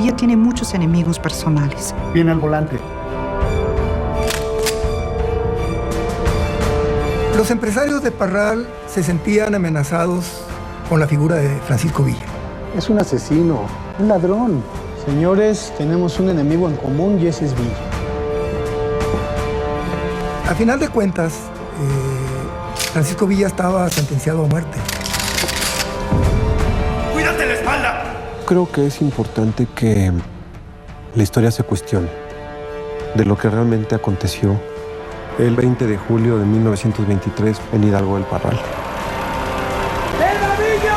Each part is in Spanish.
Villa tiene muchos enemigos personales. Viene al volante. Los empresarios de Parral se sentían amenazados con la figura de Francisco Villa. Es un asesino, un ladrón. Señores, tenemos un enemigo en común y ese es Villa. A final de cuentas, Francisco Villa estaba sentenciado a muerte. ¡Cuídate la espalda! Creo que es importante que la historia se cuestione de lo que realmente aconteció el 20 de julio de 1923 en Hidalgo del Parral. ¡Viva Villa!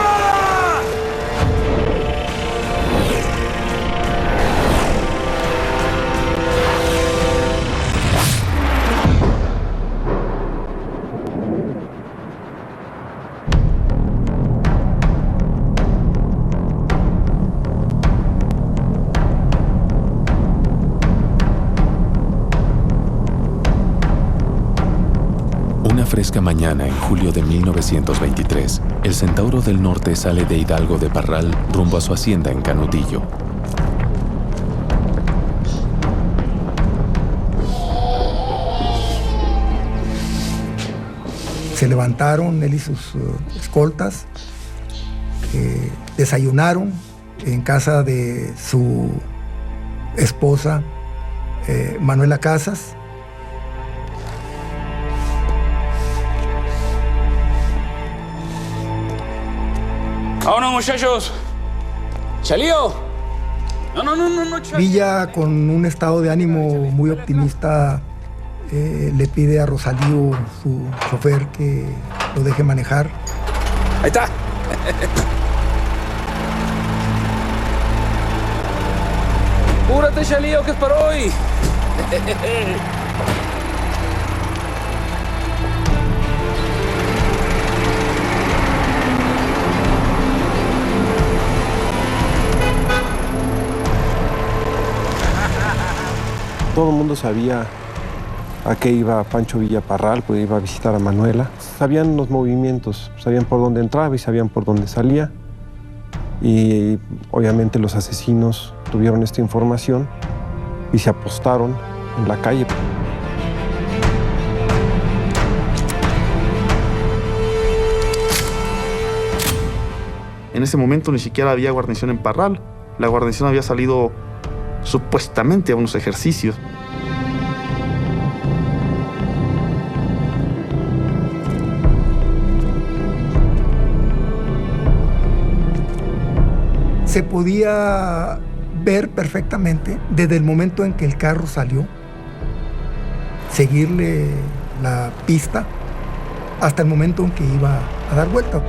Una fresca mañana en julio de 1923, el Centauro del Norte sale de Hidalgo de Parral rumbo a su hacienda en Canutillo. Se levantaron él y sus escoltas, desayunaron en casa de su esposa, Manuela Casas. ¡Vámonos, muchachos! ¡Salió! No. Villa, con un estado de ánimo muy optimista, le pide a Rosalío, su chofer, que lo deje manejar. Ahí está. ¡Púrate, Chalío, que es para hoy! Todo el mundo sabía a qué iba Pancho Villa Parral, pues iba a visitar a Manuela. Sabían los movimientos, sabían por dónde entraba y sabían por dónde salía. Y obviamente los asesinos tuvieron esta información y se apostaron en la calle. En ese momento ni siquiera había guarnición en Parral. La guarnición había salido supuestamente a unos ejercicios. Se podía ver perfectamente desde el momento en que el carro salió, seguirle la pista hasta el momento en que iba a dar vuelta.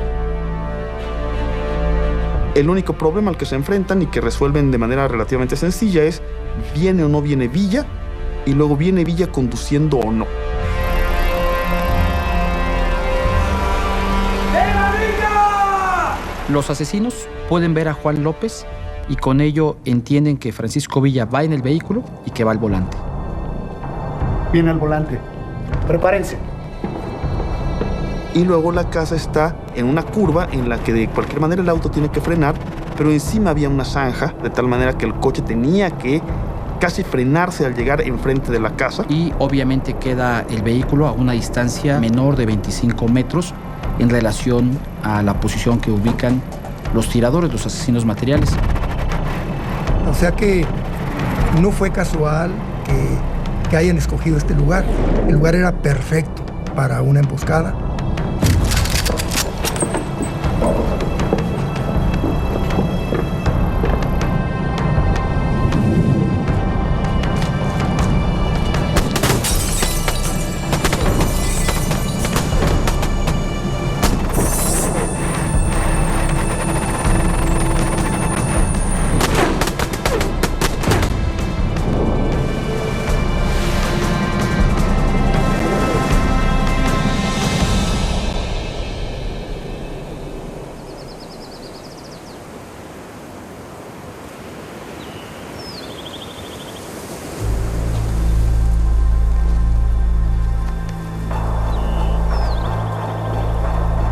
El único problema al que se enfrentan y que resuelven de manera relativamente sencilla es: ¿viene o no viene Villa? Y luego, ¿viene Villa conduciendo o no? ¡Viva Villa! Los asesinos pueden ver a Juan López y con ello entienden que Francisco Villa va en el vehículo y que va al volante. Viene al volante. Prepárense. Y luego la casa está en una curva en la que de cualquier manera el auto tiene que frenar, pero encima había una zanja, de tal manera que el coche tenía que casi frenarse al llegar enfrente de la casa. Y obviamente queda el vehículo a una distancia menor de 25 metros en relación a la posición que ubican los tiradores, los asesinos materiales. O sea que no fue casual que hayan escogido este lugar. El lugar era perfecto para una emboscada.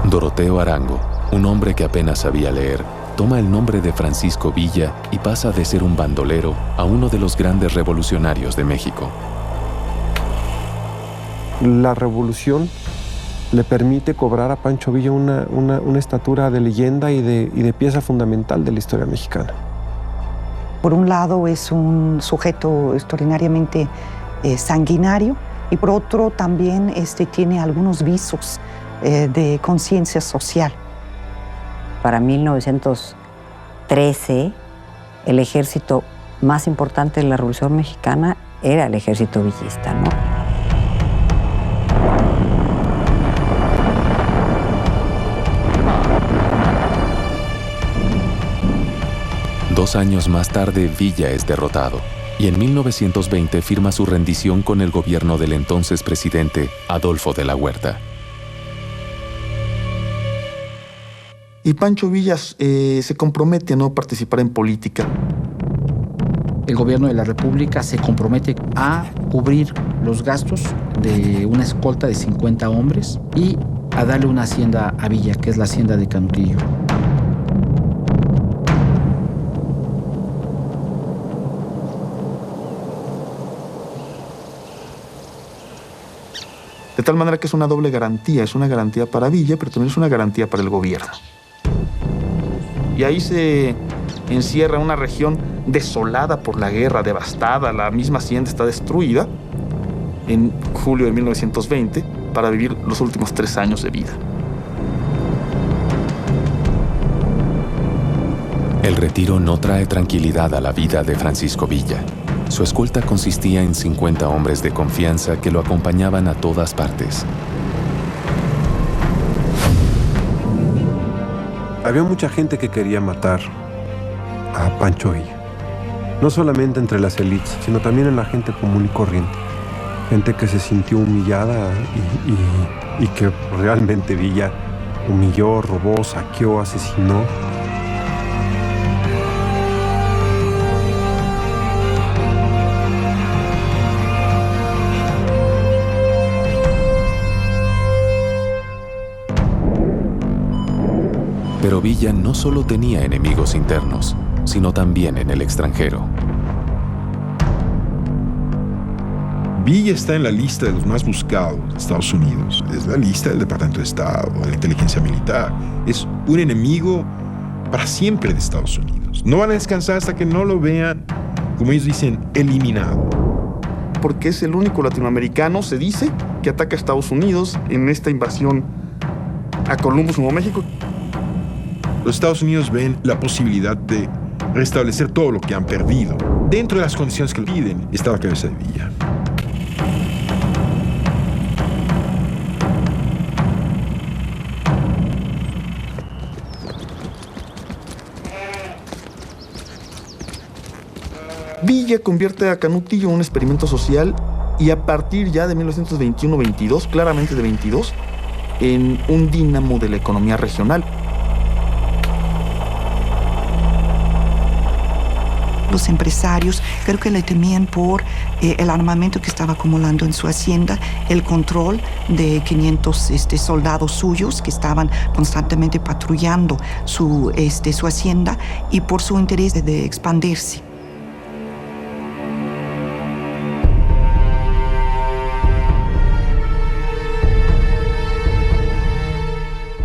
Doroteo Arango, un hombre que apenas sabía leer, toma el nombre de Francisco Villa y pasa de ser un bandolero a uno de los grandes revolucionarios de México. La revolución le permite cobrar a Pancho Villa una estatura de leyenda y de pieza fundamental de la historia mexicana. Por un lado es un sujeto extraordinariamente sanguinario y por otro también tiene algunos visos de conciencia social. Para 1913, el ejército más importante de la Revolución Mexicana era el ejército villista, ¿no? Dos años más tarde, Villa es derrotado y en 1920 firma su rendición con el gobierno del entonces presidente Adolfo de la Huerta. Y Pancho Villa se compromete a no participar en política. El gobierno de la República se compromete a cubrir los gastos de una escolta de 50 hombres y a darle una hacienda a Villa, que es la hacienda de Canutillo. De tal manera que es una doble garantía. Es una garantía para Villa, pero también es una garantía para el gobierno. Y ahí se encierra una región desolada por la guerra, devastada. La misma hacienda está destruida en julio de 1920 para vivir los últimos 3 años de vida. El retiro no trae tranquilidad a la vida de Francisco Villa. Su escolta consistía en 50 hombres de confianza que lo acompañaban a todas partes. Había mucha gente que quería matar a Pancho Villa. No solamente entre las élites, sino también en la gente común y corriente. Gente que se sintió humillada y que realmente Villa humilló, robó, saqueó, asesinó. Pero Villa no solo tenía enemigos internos, sino también en el extranjero. Villa está en la lista de los más buscados de Estados Unidos. Es la lista del Departamento de Estado, de la inteligencia militar. Es un enemigo para siempre de Estados Unidos. No van a descansar hasta que no lo vean, como ellos dicen, eliminado. Porque es el único latinoamericano, se dice, que ataca a Estados Unidos en esta invasión a Columbus, Nuevo México. Los Estados Unidos ven la posibilidad de restablecer todo lo que han perdido. Dentro de las condiciones que le piden está la cabeza de Villa. Villa convierte a Canutillo en un experimento social y a partir ya de 1921-22, claramente de 22, en un dínamo de la economía regional. Los empresarios creo que le temían por el armamento que estaba acumulando en su hacienda, el control de 500 soldados suyos que estaban constantemente patrullando su hacienda y por su interés de expandirse.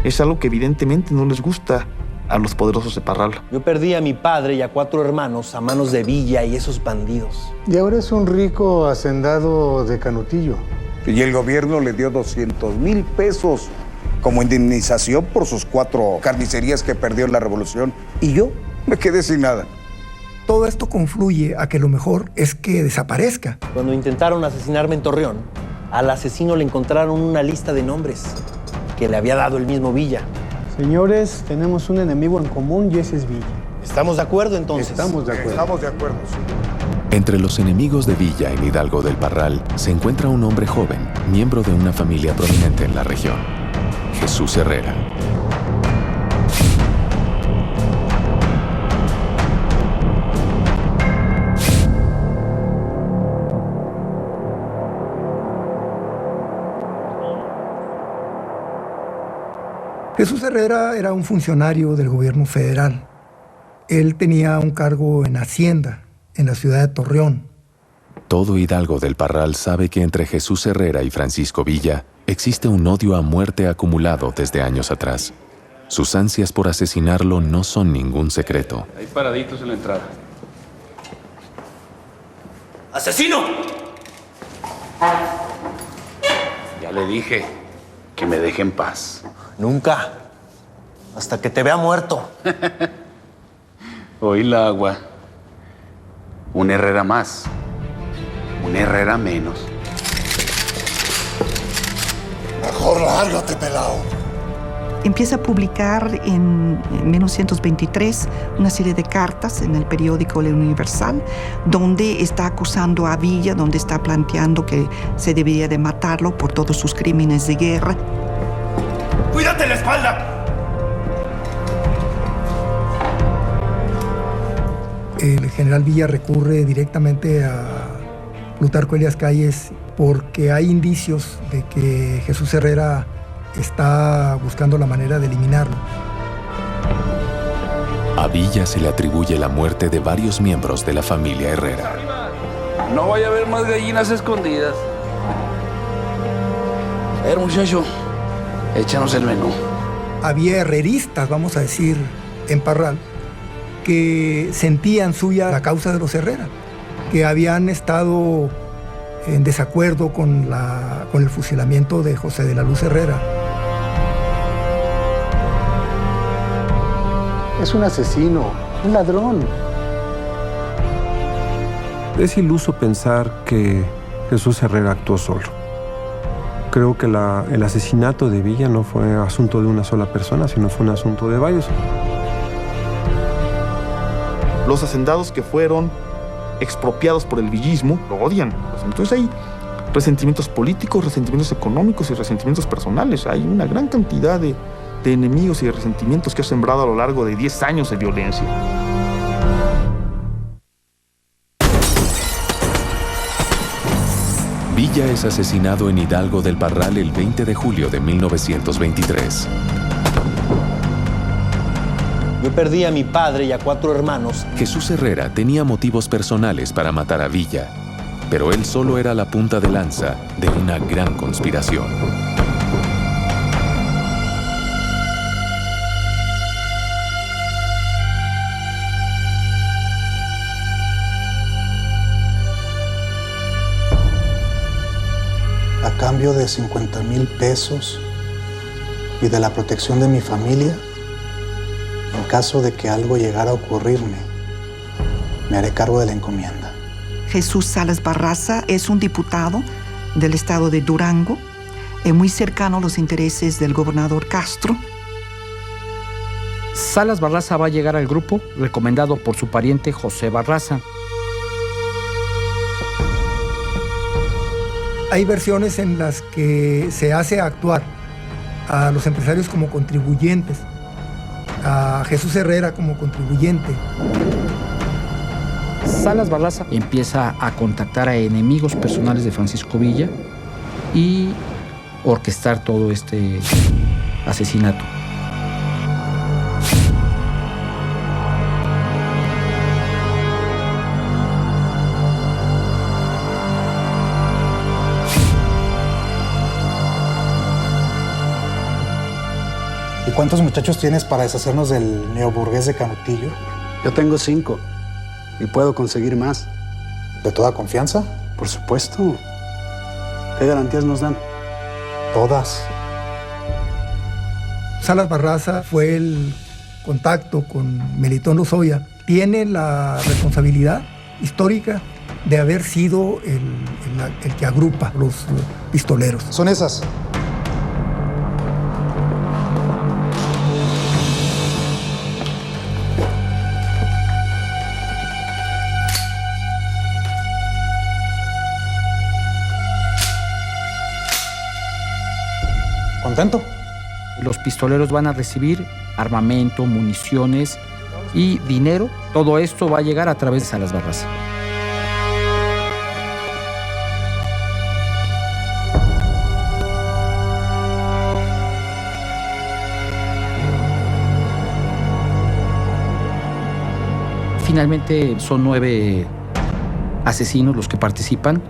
Es algo que evidentemente no les gusta a los poderosos de Parral. Yo perdí a mi padre y a 4 hermanos a manos de Villa y esos bandidos. Y ahora es un rico hacendado de Canutillo. Y el gobierno le dio 200,000 pesos como indemnización por sus 4 carnicerías que perdió en la revolución. Y yo me quedé sin nada. Todo esto confluye a que lo mejor es que desaparezca. Cuando intentaron asesinarme en Torreón, al asesino le encontraron una lista de nombres que le había dado el mismo Villa. Señores, tenemos un enemigo en común y ese es Villa. ¿Estamos de acuerdo entonces? Estamos de acuerdo. Estamos de acuerdo, sí. Entre los enemigos de Villa en Hidalgo del Parral se encuentra un hombre joven, miembro de una familia prominente en la región, Jesús Herrera. Jesús Herrera era un funcionario del gobierno federal Él tenía un cargo en Hacienda, en la ciudad de Torreón. Todo Hidalgo del Parral sabe que entre Jesús Herrera y Francisco Villa existe un odio a muerte acumulado desde años atrás. Sus ansias por asesinarlo no son ningún secreto. Ahí paraditos en la entrada. ¡Asesino! Ya le dije que me deje en paz. Nunca. Hasta que te vea muerto. Oí la agua. Un Herrera más. Un Herrera menos. Mejor lárgate, pelao. Empieza a publicar en 1923 una serie de cartas en el periódico El Universal, donde está acusando a Villa, donde está planteando que se debería de matarlo por todos sus crímenes de guerra. ¡Cuídate la espalda! El general Villa recurre directamente a Plutarco Elías Calles porque hay indicios de que Jesús Herrera está buscando la manera de eliminarlo. A Villa se le atribuye la muerte de varios miembros de la familia Herrera. No vaya a haber más gallinas escondidas. A ver, muchacho, échanos el menú. Había herreristas, vamos a decir, en Parral, que sentían suya la causa de los Herrera, que habían estado en desacuerdo con el fusilamiento de José de la Luz Herrera. Es un asesino, un ladrón. Es iluso pensar que Jesús Herrera actuó solo. Creo que el asesinato de Villa no fue asunto de una sola persona, sino fue un asunto de varios. Los hacendados que fueron expropiados por el villismo lo odian. Entonces hay resentimientos políticos, resentimientos económicos y resentimientos personales. Hay una gran cantidad de enemigos y de resentimientos que ha sembrado a lo largo de 10 años de violencia. Villa es asesinado en Hidalgo del Parral el 20 de julio de 1923. Yo perdí a mi padre y a 4 hermanos. Jesús Herrera tenía motivos personales para matar a Villa, pero él solo era la punta de lanza de una gran conspiración. A cambio de 50,000 pesos y de la protección de mi familia, en caso de que algo llegara a ocurrirme, me haré cargo de la encomienda. Jesús Salas Barraza es un diputado del estado de Durango, muy cercano a los intereses del gobernador Castro. Salas Barraza va a llegar al grupo recomendado por su pariente José Barraza. Hay versiones en las que se hace actuar a los empresarios como contribuyentes, a Jesús Herrera como contribuyente. Salas Barraza empieza a contactar a enemigos personales de Francisco Villa y orquestar todo este asesinato. ¿Y cuántos muchachos tienes para deshacernos del neoburgués de Canutillo? Yo tengo 5 y puedo conseguir más. ¿De toda confianza? Por supuesto. ¿Qué garantías nos dan? Todas. Salas Barraza fue el contacto con Melitón Lozoya. Tiene la responsabilidad histórica de haber sido el que agrupa los pistoleros. Son esas. ¿Contento? Los pistoleros van a recibir armamento, municiones y dinero. Todo esto va a llegar a través de Salas Barraza. Finalmente son 9 asesinos los que participan.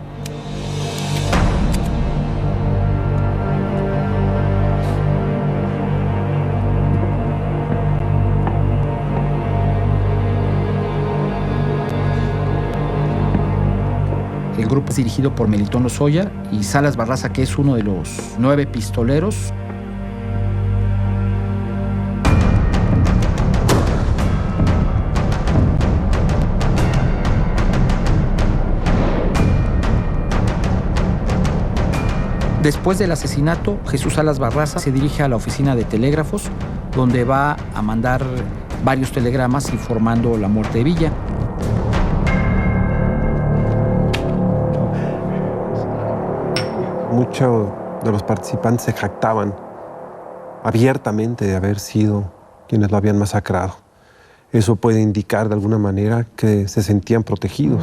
El grupo es dirigido por Melitón Lozoya y Salas Barraza, que es uno de los 9 pistoleros. Después del asesinato, Jesús Salas Barraza se dirige a la oficina de telégrafos, donde va a mandar varios telegramas informando la muerte de Villa. Muchos de los participantes se jactaban abiertamente de haber sido quienes lo habían masacrado. Eso puede indicar de alguna manera que se sentían protegidos.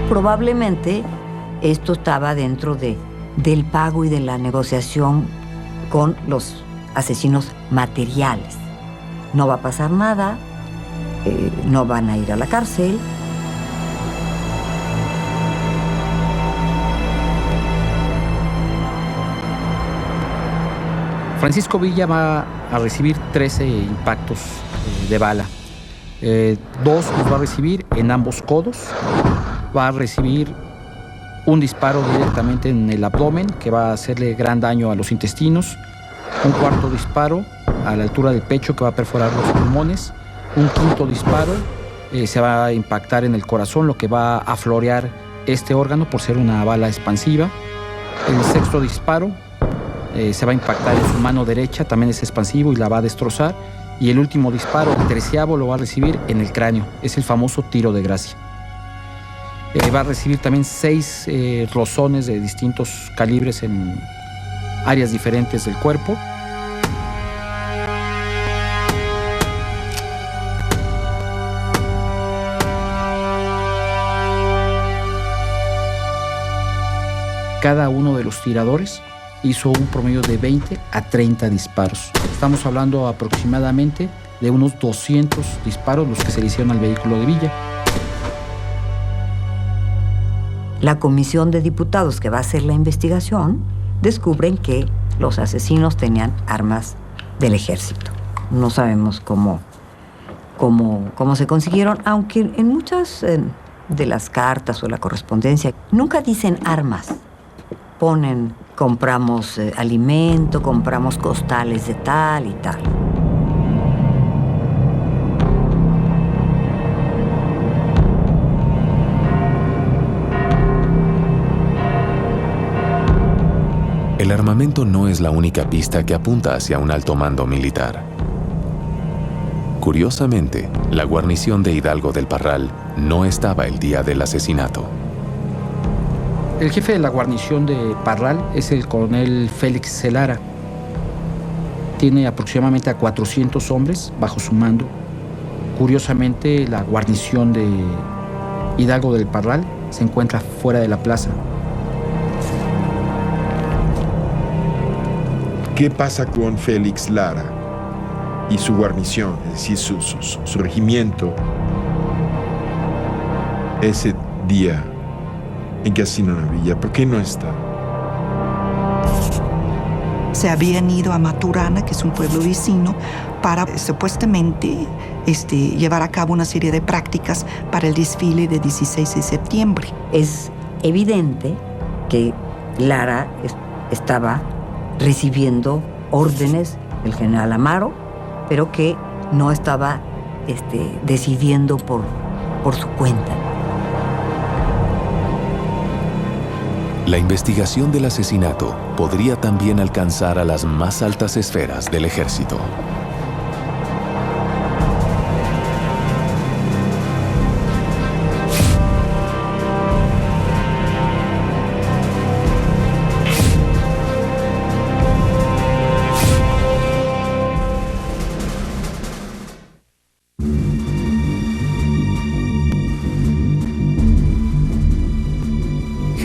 Probablemente esto estaba dentro del pago y de la negociación con los asesinos materiales. No va a pasar nada, no van a ir a la cárcel. Francisco Villa va a recibir 13 impactos de bala. 2 los va a recibir en ambos codos. Va a recibir un disparo directamente en el abdomen que va a hacerle gran daño a los intestinos. Un cuarto disparo a la altura del pecho que va a perforar los pulmones. Un quinto disparo se va a impactar en el corazón, lo que va a florear este órgano por ser una bala expansiva. El sexto disparo se va a impactar en su mano derecha, también es expansivo y la va a destrozar. Y el último disparo, el 13avo, lo va a recibir en el cráneo. Es el famoso tiro de gracia. Va a recibir también 6 rozones de distintos calibres en áreas diferentes del cuerpo. Cada uno de los tiradores hizo un promedio de 20 a 30 disparos. Estamos hablando aproximadamente de unos 200 disparos los que se le hicieron al vehículo de Villa. La comisión de diputados que va a hacer la investigación descubren que los asesinos tenían armas del ejército. No sabemos cómo se consiguieron, aunque en muchas de las cartas o la correspondencia nunca dicen armas. Ponen, compramos alimento, compramos costales de tal y tal. El armamento no es la única pista que apunta hacia un alto mando militar. Curiosamente, la guarnición de Hidalgo del Parral no estaba el día del asesinato. El jefe de la guarnición de Parral es el coronel Félix Celara. Tiene aproximadamente a 400 hombres bajo su mando. Curiosamente, la guarnición de Hidalgo del Parral se encuentra fuera de la plaza. ¿Qué pasa con Félix Lara y su guarnición, es decir, su regimiento, ese día en que asesinan a Villa? ¿Por qué no está? Se habían ido a Maturana, que es un pueblo vecino, para supuestamente llevar a cabo una serie de prácticas para el desfile de 16 de septiembre. Es evidente que Lara estaba recibiendo órdenes del general Amaro, pero que no estaba decidiendo por su cuenta. La investigación del asesinato podría también alcanzar a las más altas esferas del ejército.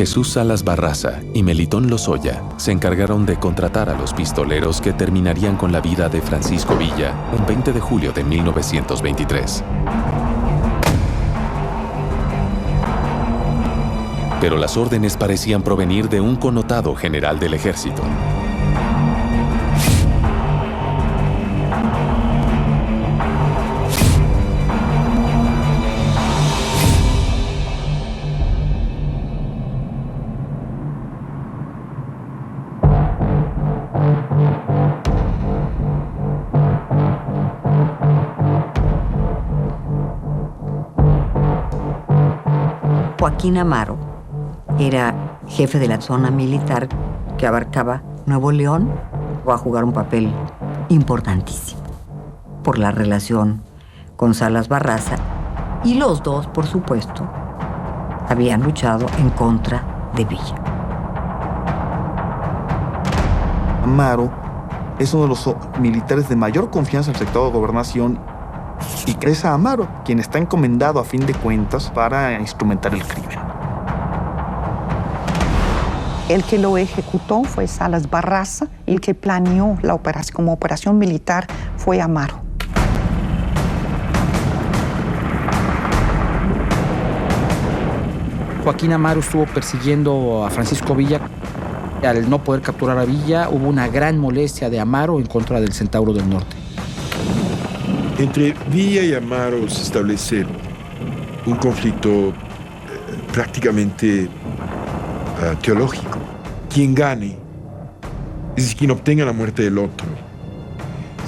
Jesús Salas Barraza y Melitón Lozoya se encargaron de contratar a los pistoleros que terminarían con la vida de Francisco Villa un 20 de julio de 1923. Pero las órdenes parecían provenir de un connotado general del ejército. Joaquín Amaro era jefe de la zona militar que abarcaba Nuevo León. Va a jugar un papel importantísimo por la relación con Salas Barraza, y los dos, por supuesto, habían luchado en contra de Villa. Amaro es uno de los militares de mayor confianza del sector de Gobernación, y es a Amaro quien está encomendado a fin de cuentas para instrumentar el crimen. El que lo ejecutó fue Salas Barraza, y el que planeó la operación como operación militar fue Amaro. Joaquín Amaro estuvo persiguiendo a Francisco Villa. Al no poder capturar a Villa, hubo una gran molestia de Amaro en contra del Centauro del Norte. Entre Villa y Amaro se establece un conflicto prácticamente teológico. Quien gane, es decir, quien obtenga la muerte del otro,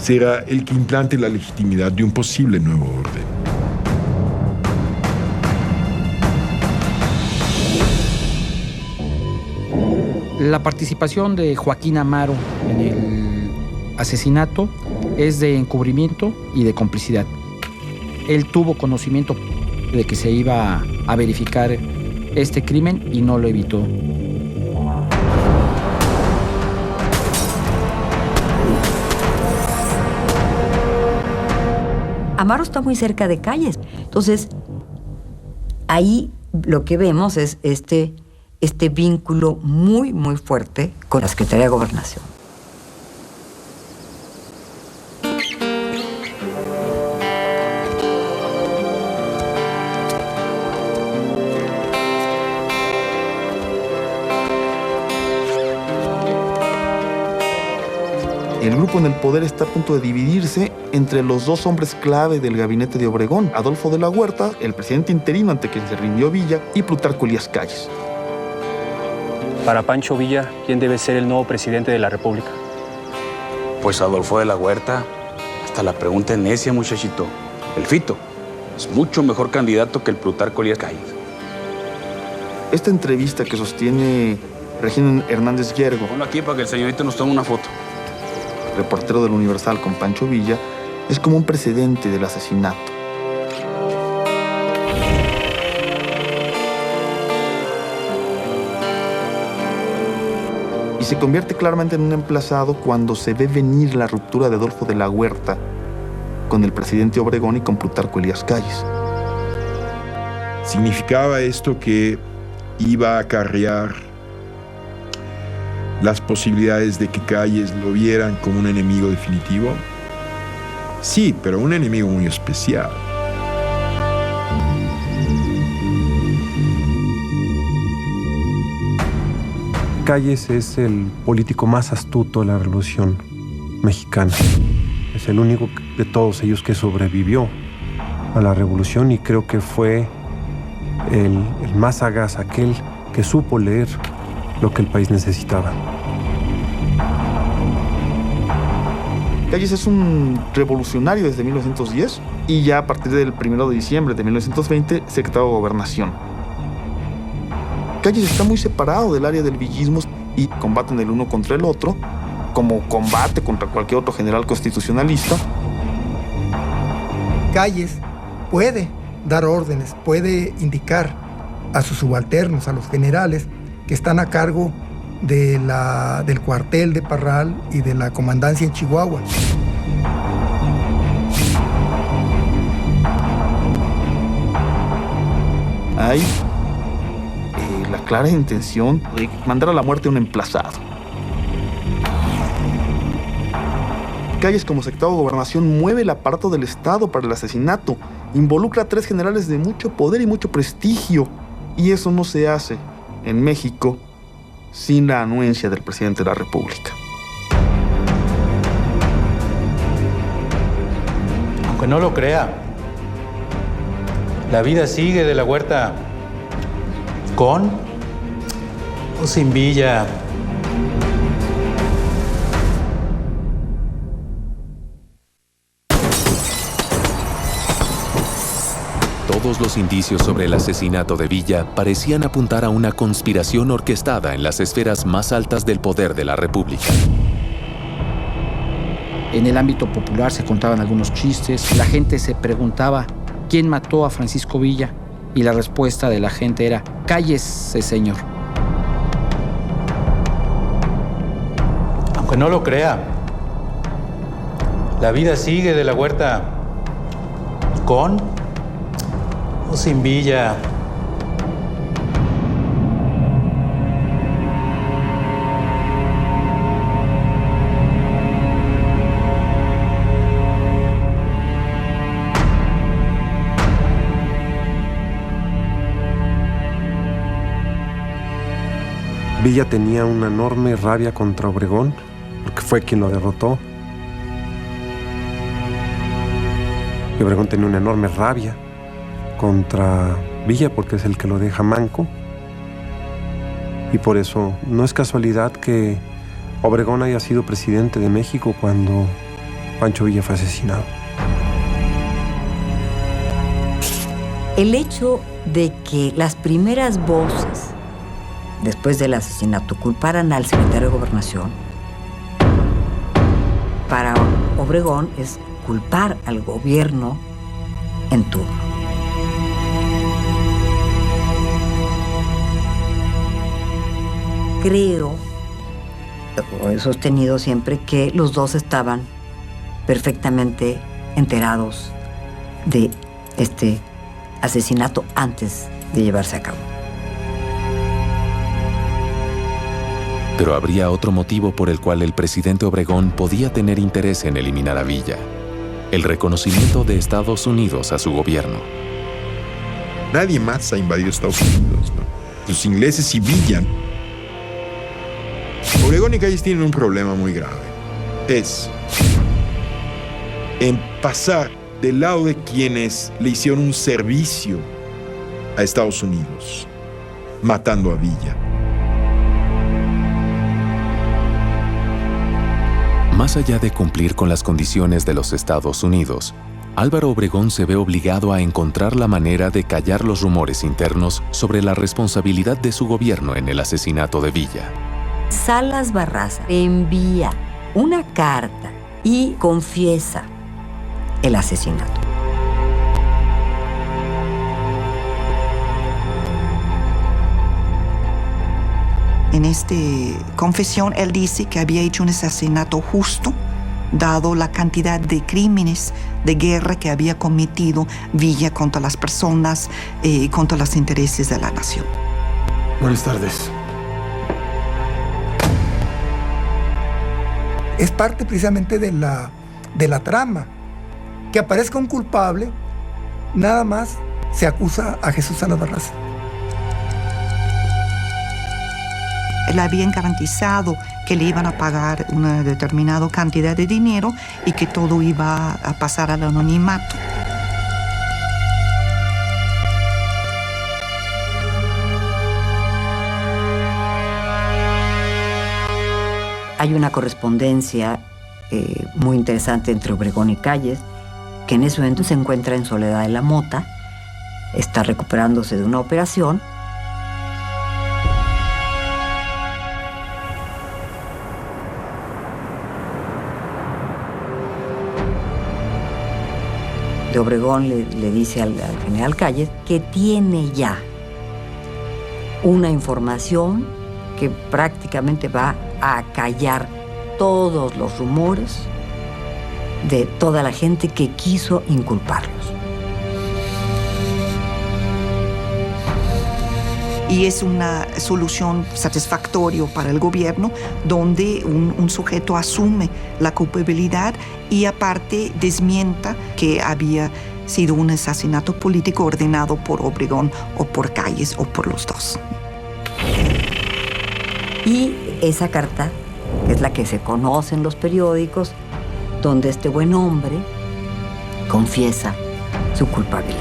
será el que implante la legitimidad de un posible nuevo orden. La participación de Joaquín Amaro en el asesinato es de encubrimiento y de complicidad. Él tuvo conocimiento de que se iba a verificar este crimen y no lo evitó. Amaro está muy cerca de Calles. Entonces, ahí lo que vemos es este vínculo muy, muy fuerte con la Secretaría de Gobernación. El grupo en el poder está a punto de dividirse entre los dos hombres clave del gabinete de Obregón, Adolfo de la Huerta, el presidente interino ante quien se rindió Villa, y Plutarco Elías Calles. Para Pancho Villa, ¿quién debe ser el nuevo presidente de la República? Pues Adolfo de la Huerta. Hasta la pregunta es necia, muchachito. El Fito es mucho mejor candidato que el Plutarco Elías Calles. Esta entrevista que sostiene Regina Hernández Yergo, Ponlo aquí para que el señorito nos tome una foto, reportero del Universal, con Pancho Villa, es como un precedente del asesinato. Y se convierte claramente en un emplazado cuando se ve venir la ruptura de Adolfo de la Huerta con el presidente Obregón y con Plutarco Elías Calles. ¿Significaba esto que iba a acarrear las posibilidades de que Calles lo vieran como un enemigo definitivo? Sí, pero un enemigo muy especial. Calles es el político más astuto de la Revolución Mexicana. Es el único de todos ellos que sobrevivió a la Revolución, y creo que fue el más sagaz, aquel que supo leer lo que el país necesitaba. Calles es un revolucionario desde 1910 y ya a partir del 1 de diciembre de 1920 secretario de Gobernación. Calles está muy separado del área del villismo y combaten el uno contra el otro, como combate contra cualquier otro general constitucionalista. Calles puede dar órdenes, puede indicar a sus subalternos, a los generales que están a cargo del cuartel de Parral y de la comandancia en Chihuahua. Hay la clara intención de mandar a la muerte a un emplazado. Calles, como secretario de Gobernación, mueve el aparato del Estado para el asesinato. Involucra a 3 generales de mucho poder y mucho prestigio. Y eso no se hace en México sin la anuencia del presidente de la República. Aunque no lo crea, la vida sigue de la Huerta con o sin Villa. Todos los indicios sobre el asesinato de Villa parecían apuntar a una conspiración orquestada en las esferas más altas del poder de la República. En el ámbito popular se contaban algunos chistes, la gente se preguntaba quién mató a Francisco Villa y la respuesta de la gente era: cállese, señor. Aunque no lo crea, la vida sigue de la Huerta con o sin Villa. Villa tenía una enorme rabia contra Obregón, porque fue quien lo derrotó. Y Obregón tenía una enorme rabia contra Villa, porque es el que lo deja manco. Y por eso no es casualidad que Obregón haya sido presidente de México cuando Pancho Villa fue asesinado. El hecho de que las primeras voces después del asesinato culparan al secretario de Gobernación, para Obregón es culpar al gobierno en turno. Creo, o he sostenido siempre, que los dos estaban perfectamente enterados de este asesinato antes de llevarse a cabo. Pero habría otro motivo por el cual el presidente Obregón podía tener interés en eliminar a Villa: el reconocimiento de Estados Unidos a su gobierno. Nadie más ha invadido Estados Unidos, ¿no? Los ingleses y Villa. Obregón y Calles tienen un problema muy grave. Es en pasar del lado de quienes le hicieron un servicio a Estados Unidos, matando a Villa. Más allá de cumplir con las condiciones de los Estados Unidos, Álvaro Obregón se ve obligado a encontrar la manera de callar los rumores internos sobre la responsabilidad de su gobierno en el asesinato de Villa. Salas Barraza envía una carta y confiesa el asesinato. En esta confesión, él dice que había hecho un asesinato justo, dado la cantidad de crímenes de guerra que había cometido Villa contra las personas y contra los intereses de la nación. Buenas tardes. Es parte precisamente de la trama. Que aparezca un culpable, nada más se acusa a Jesús Salas Barraza. Él había garantizado que le iban a pagar una determinada cantidad de dinero y que todo iba a pasar al anonimato. Hay una correspondencia muy interesante entre Obregón y Calles, que en ese momento se encuentra en Soledad de la Mota, está recuperándose de una operación. De Obregón le dice al general Calles que tiene ya una información que prácticamente va a acallar todos los rumores de toda la gente que quiso inculparlos. y es una solución satisfactoria para el gobierno donde un sujeto asume la culpabilidad y aparte desmienta que había sido un asesinato político ordenado por Obregón o por Calles o por los dos. Y esa carta es la que se conoce en los periódicos, donde este buen hombre confiesa su culpabilidad.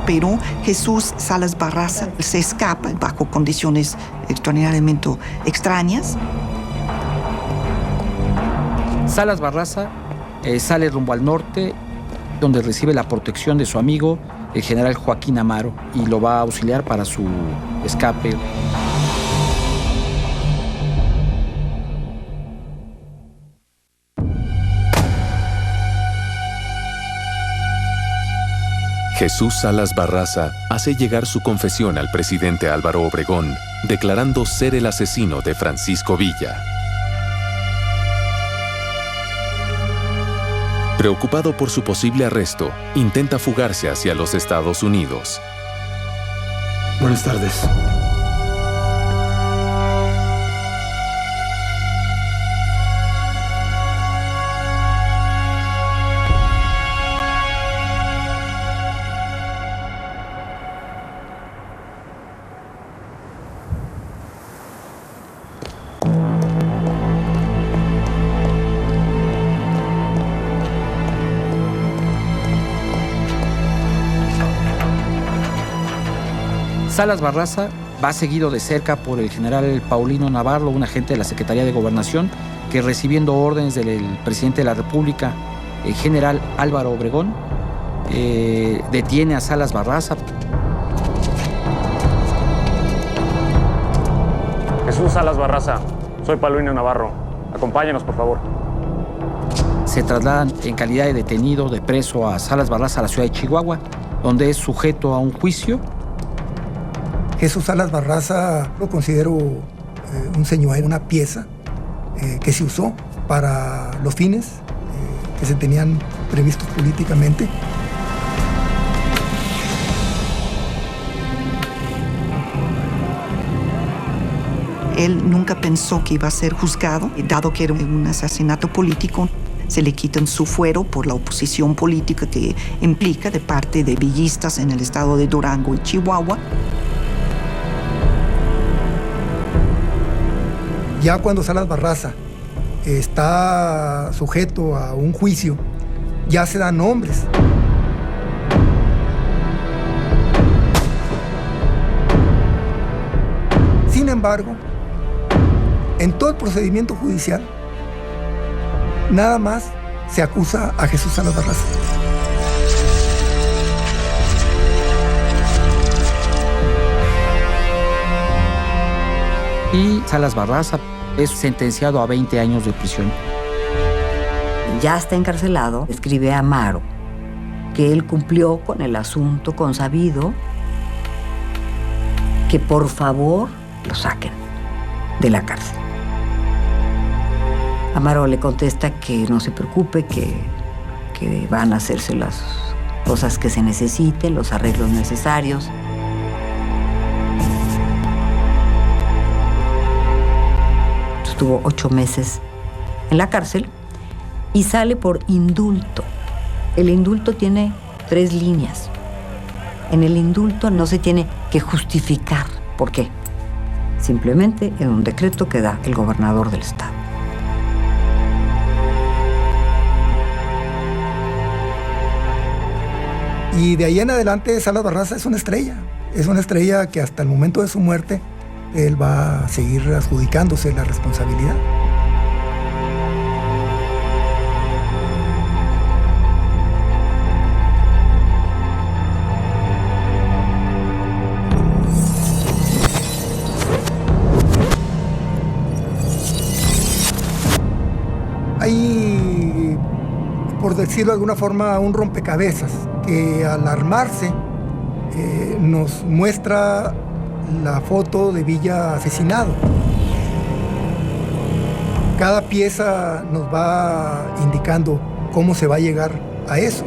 Pero Jesús Salas Barraza se escapa bajo condiciones extraordinariamente extrañas. Salas Barraza sale rumbo al norte, donde recibe la protección de su amigo, el general Joaquín Amaro, y lo va a auxiliar para su escape. Jesús Salas Barraza hace llegar su confesión al presidente Álvaro Obregón, declarando ser el asesino de Francisco Villa. Preocupado por su posible arresto, intenta fugarse hacia los Estados Unidos. Buenas tardes. Salas Barraza va seguido de cerca por el general Paulino Navarro, un agente de la Secretaría de Gobernación, que recibiendo órdenes del presidente de la República, el general Álvaro Obregón, detiene a Salas Barraza. Jesús Salas Barraza, soy Paulino Navarro. Acompáñenos, por favor. Se trasladan en calidad de detenido, de preso, a Salas Barraza, a la ciudad de Chihuahua, donde es sujeto a un juicio. Jesús Salas Barraza lo considero un señuelo, una pieza que se usó para los fines que se tenían previstos políticamente. Él nunca pensó que iba a ser juzgado, dado que era un asesinato político. Se le quitan su fuero por la oposición política que implica de parte de villistas en el estado de Durango y Chihuahua. Ya cuando Salas Barraza está sujeto a un juicio, ya se dan nombres. Sin embargo, en todo el procedimiento judicial, nada más se acusa a Jesús Salas Barraza. Y Salas Barraza es sentenciado a 20 años de prisión. Ya está encarcelado, escribe a Amaro que él cumplió con el asunto consabido, que por favor lo saquen de la cárcel. Amaro le contesta que no se preocupe, que van a hacerse las cosas que se necesiten, los arreglos necesarios. Estuvo 8 meses en la cárcel y sale por indulto. El indulto tiene 3 líneas. En el indulto no se tiene que justificar. ¿Por qué? Simplemente en un decreto que da el gobernador del estado. Y de ahí en adelante Salas Barraza es una estrella. Es una estrella que hasta el momento de su muerte él va a seguir adjudicándose la responsabilidad. Hay, por decirlo de alguna forma, un rompecabezas que al armarse nos muestra la foto de Villa asesinado. ¿Ok? Cada pieza nos va indicando cómo se va a llegar a eso.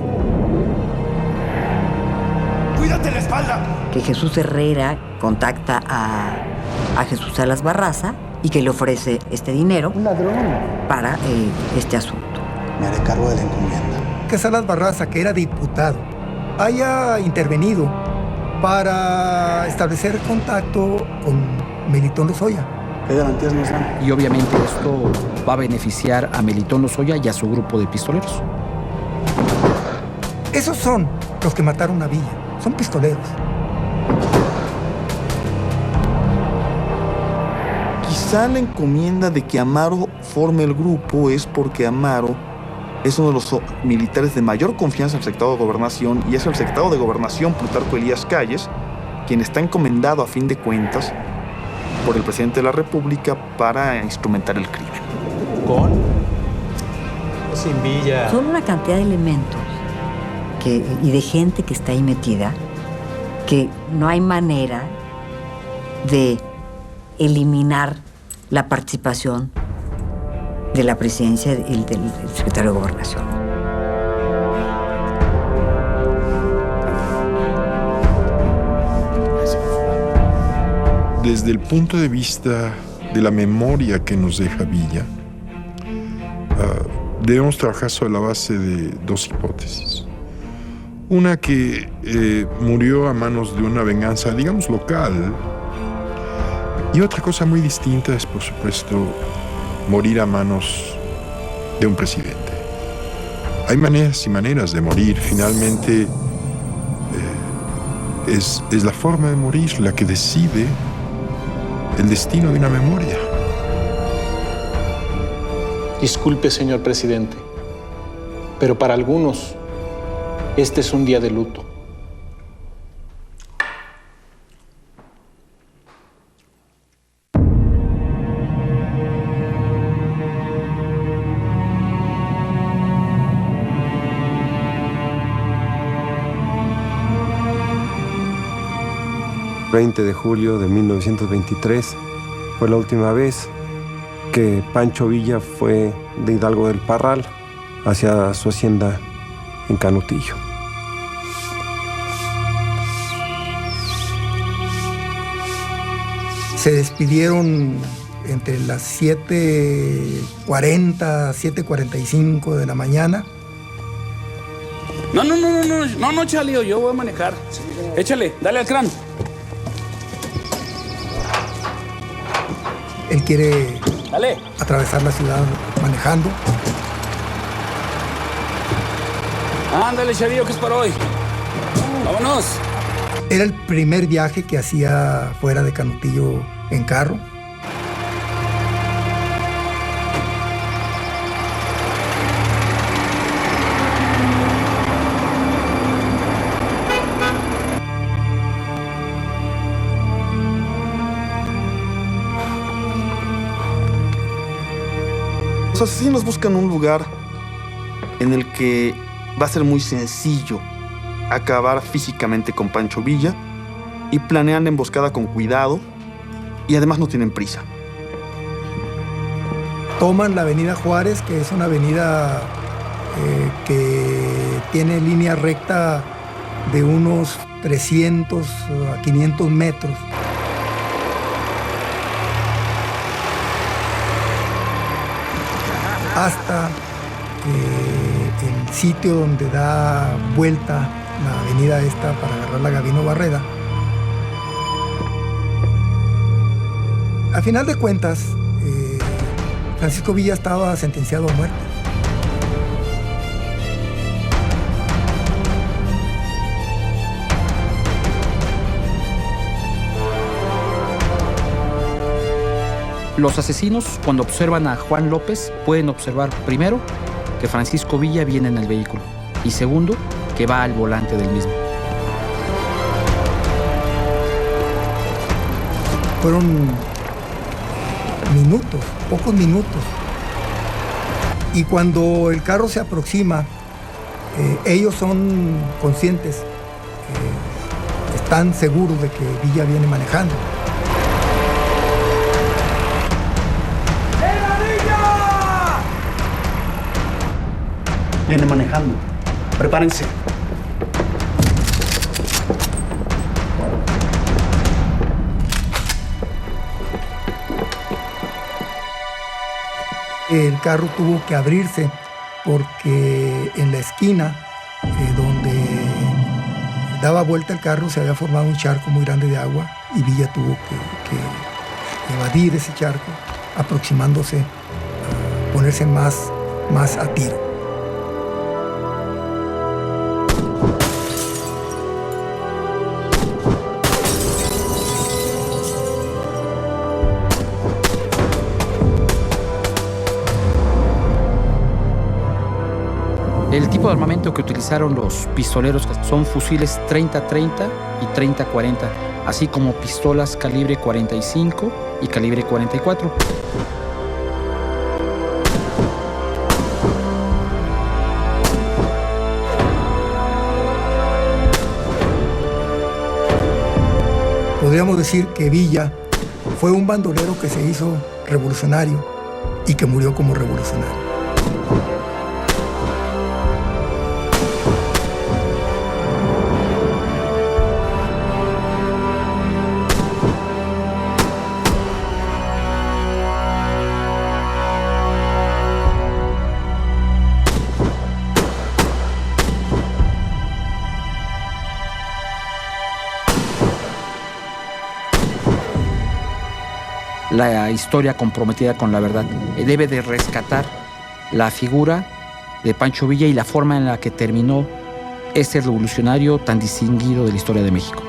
¡Cuídate la espalda! Que Jesús Herrera contacta a Jesús Salas Barraza y que le ofrece este dinero. Un ladrón. Para este asunto. Me haré cargo de la encomienda. Que Salas Barraza, que era diputado, haya intervenido para establecer contacto con Melitón Lozoya. ¿Qué garantías nos dan? Y obviamente esto va a beneficiar a Melitón Lozoya y a su grupo de pistoleros. Esos son los que mataron a Villa. Son pistoleros. Quizá la encomienda de que Amaro forme el grupo es porque Amaro es uno de los militares de mayor confianza en el secretario de Gobernación y es el secretario de Gobernación, Plutarco Elías Calles, quien está encomendado a fin de cuentas por el presidente de la República para instrumentar el crimen. ¿Con o sin Villa? Son una cantidad de elementos y de gente que está ahí metida que no hay manera de eliminar la participación de la presidencia y del secretario de Gobernación. Desde el punto de vista de la memoria que nos deja Villa, debemos trabajar sobre la base de dos hipótesis. Una que murió a manos de una venganza, digamos, local, y otra cosa muy distinta es, por supuesto, morir a manos de un presidente. Hay maneras y maneras de morir. Finalmente, es la forma de morir la que decide el destino de una memoria. Disculpe, señor presidente, pero para algunos, este es un día de luto. El 20 de julio de 1923 fue la última vez que Pancho Villa fue de Hidalgo del Parral hacia su hacienda en Canutillo. Se despidieron entre las 7:40, 7:45 de la mañana. No, Chalío, yo voy a manejar. Échale, dale al crán. Él quiere Dale. atravesar la ciudad manejando. Ándale, Chalío, que es para hoy. Vámonos. Era el primer viaje que hacía fuera de Canutillo en carro. Los asesinos buscan un lugar en el que va a ser muy sencillo acabar físicamente con Pancho Villa y planean la emboscada con cuidado y además no tienen prisa. Toman la avenida Juárez, que es una avenida que tiene línea recta de unos 300 a 500 metros. Hasta el sitio donde da vuelta la avenida esta para agarrar la Gabino Barreda. A final de cuentas, Francisco Villa estaba sentenciado a muerte. Los asesinos, cuando observan a Juan López, pueden observar primero que Francisco Villa viene en el vehículo y segundo, que va al volante del mismo. Fueron minutos, pocos minutos. Y cuando el carro se aproxima, ellos son conscientes, están seguros de que Villa viene manejando. ¡Era Villa! Viene manejando. Prepárense. El carro tuvo que abrirse porque en la esquina donde daba vuelta el carro se había formado un charco muy grande de agua y Villa tuvo que evadir ese charco, aproximándose, ponerse más a tiro. El tipo de armamento que utilizaron los pistoleros son fusiles 30-30 y 30-40, así como pistolas calibre 45 y calibre 44. Podríamos decir que Villa fue un bandolero que se hizo revolucionario y que murió como revolucionario. La historia comprometida con la verdad debe de rescatar la figura de Pancho Villa y la forma en la que terminó ese revolucionario tan distinguido de la historia de México.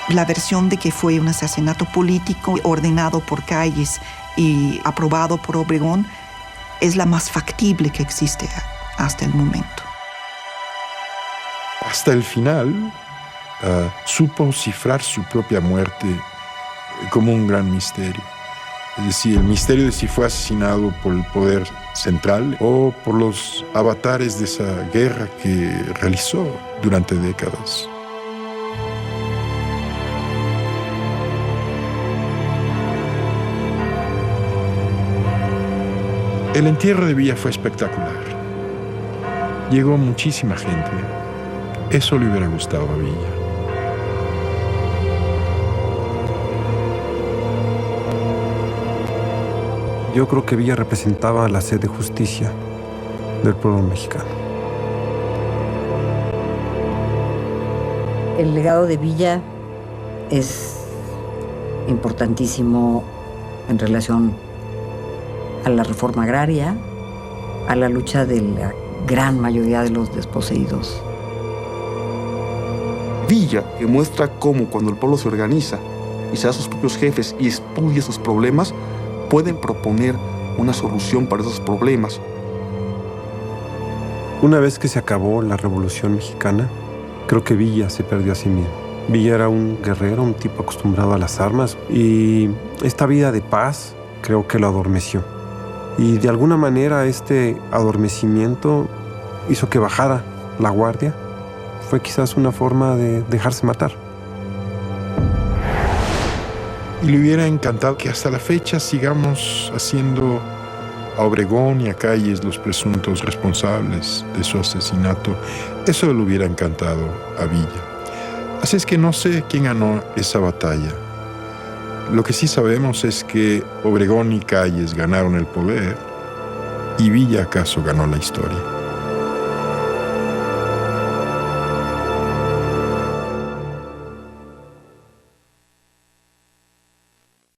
La versión de que fue un asesinato político ordenado por Calles y aprobado por Obregón es la más factible que existe hasta el momento. Hasta el final, supo cifrar su propia muerte como un gran misterio. Es decir, el misterio de si fue asesinado por el poder central o por los avatares de esa guerra que realizó durante décadas. El entierro de Villa fue espectacular. Llegó muchísima gente. Eso le hubiera gustado a Villa. Yo creo que Villa representaba la sed de justicia del pueblo mexicano. El legado de Villa es importantísimo en relación a la reforma agraria, a la lucha de la gran mayoría de los desposeídos. Villa, que muestra cómo cuando el pueblo se organiza y se da sus propios jefes y estudia sus problemas, pueden proponer una solución para esos problemas. Una vez que se acabó la Revolución Mexicana, creo que Villa se perdió a sí mismo. Villa era un guerrero, un tipo acostumbrado a las armas, y esta vida de paz creo que lo adormeció. Y de alguna manera este adormecimiento hizo que bajara la guardia. Fue quizás una forma de dejarse matar. Y le hubiera encantado que hasta la fecha sigamos haciendo a Obregón y a Calles los presuntos responsables de su asesinato. Eso le hubiera encantado a Villa. Así es que no sé quién ganó esa batalla. Lo que sí sabemos es que Obregón y Calles ganaron el poder y Villa acaso ganó la historia.